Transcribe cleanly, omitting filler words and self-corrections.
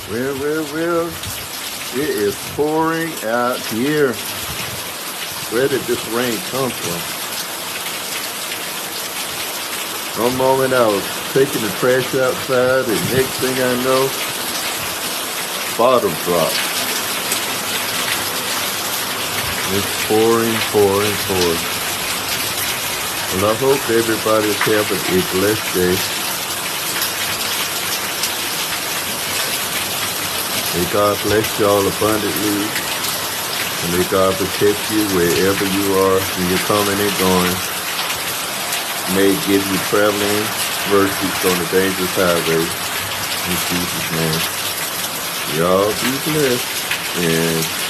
Well, it is pouring out here. Where did this rain come from? One moment I was taking the trash outside, and next thing I know, bottom drop. It's pouring. Well, I hope everybody's having a blessed day. May God bless y'all abundantly. And may God protect you wherever you are when you're coming and going. May He give you traveling mercies on the dangerous highway. In Jesus' name. Y'all be blessed. And